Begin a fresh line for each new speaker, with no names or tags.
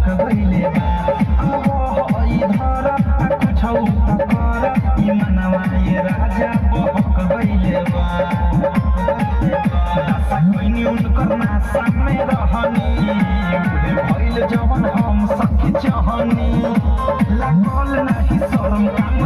बहक गइले बा अब इधर कुछौ त कर ई मनवा ये राजा बहक गइले बा दशा कइनी उनकर नासा में रहनी बुढ़े भइल जवन हम सखी चाहनी लागल नाही शरम काम